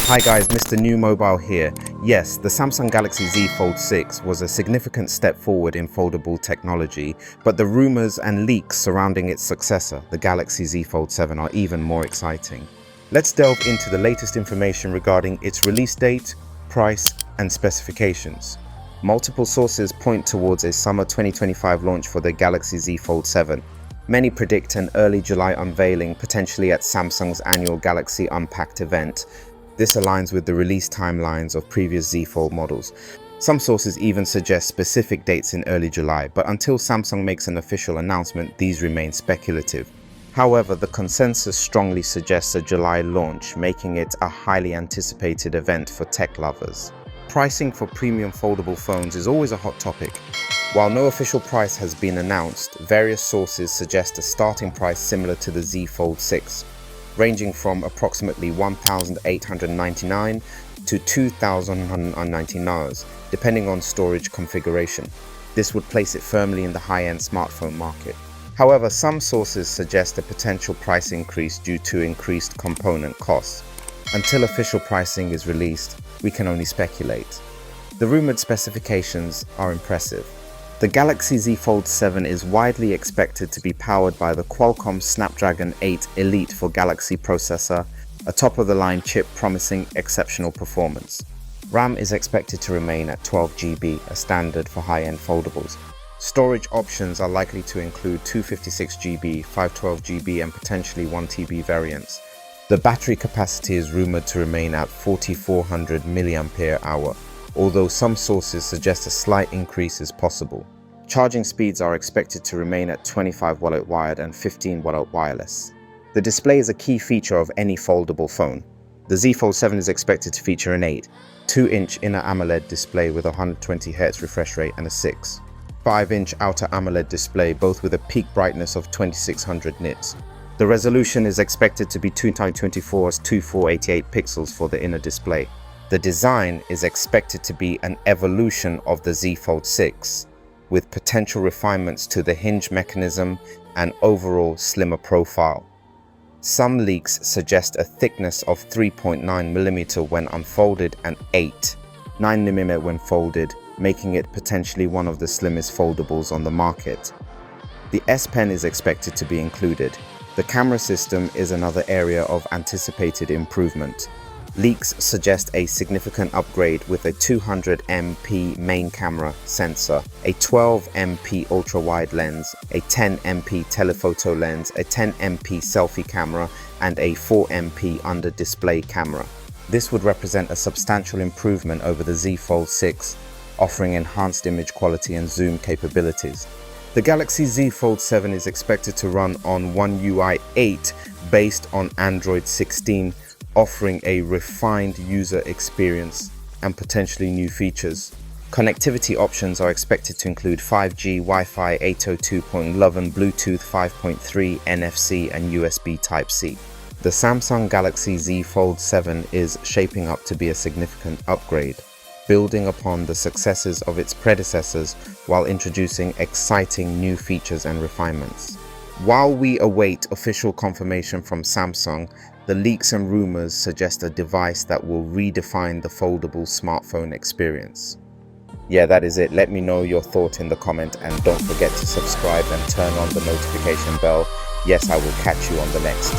Hi guys, Mrnewmobile here. Yes, the Samsung Galaxy Z Fold 6 was a significant step forward in foldable technology, but the rumors and leaks surrounding its successor, the Galaxy Z Fold 7, are even more exciting. Let's delve into the latest information regarding its release date, price, and specifications. Multiple sources point towards a summer 2025 launch for the Galaxy Z Fold 7. Many predict an early July unveiling, potentially at Samsung's annual Galaxy Unpacked event. This aligns with the release timelines of previous Z Fold models. Some sources even suggest specific dates in early July, but until Samsung makes an official announcement, these remain speculative. However, the consensus strongly suggests a July launch, making it a highly anticipated event for tech lovers. Pricing for premium foldable phones is always a hot topic. While no official price has been announced, various sources suggest a starting price similar to the Z Fold 6. Ranging from approximately $1,899 to $2,199, depending on storage configuration. This would place it firmly in the high-end smartphone market. However, some sources suggest a potential price increase due to increased component costs. Until official pricing is released, we can only speculate. The rumored specifications are impressive. The Galaxy Z Fold 7 is widely expected to be powered by the Qualcomm Snapdragon 8 Elite for Galaxy processor, a top-of-the-line chip promising exceptional performance. RAM is expected to remain at 12 GB, a standard for high-end foldables. Storage options are likely to include 256 GB, 512 GB and potentially 1 TB variants. The battery capacity is rumored to remain at 4400 mAh, although some sources suggest a slight increase is possible. Charging speeds are expected to remain at 25W wired and 15W wireless. The display is a key feature of any foldable phone. The Z Fold 7 is expected to feature an 8.2-inch inner AMOLED display with a 120Hz refresh rate and a 6.5-inch outer AMOLED display, both with a peak brightness of 2600 nits. The resolution is expected to be 2x24 2488 pixels for the inner display. The design is expected to be an evolution of the Z Fold 6, with potential refinements to the hinge mechanism and overall slimmer profile. Some leaks suggest a thickness of 3.9mm when unfolded and 8.9mm when folded, making it potentially one of the slimmest foldables on the market. The S Pen is expected to be included. The camera system is another area of anticipated improvement. Leaks suggest a significant upgrade with a 200MP main camera sensor, a 12MP ultra-wide lens, a 10MP telephoto lens, a 10MP selfie camera, and a 4MP under-display camera. This would represent a substantial improvement over the Z Fold 6, offering enhanced image quality and zoom capabilities. The Galaxy Z Fold 7 is expected to run on One UI 8 based on Android 16, offering a refined user experience and potentially new features. Connectivity options are expected to include 5G, Wi-Fi 802.11, Bluetooth 5.3, NFC and USB Type-C. The Samsung Galaxy Z Fold 7 is shaping up to be a significant upgrade, building upon the successes of its predecessors while introducing exciting new features and refinements. While we await official confirmation from Samsung, the leaks and rumors suggest a device that will redefine the foldable smartphone experience. Yeah, that is it. Let me know your thought in the comment and don't forget to subscribe and turn on the notification bell. Yes, I will catch you on the next.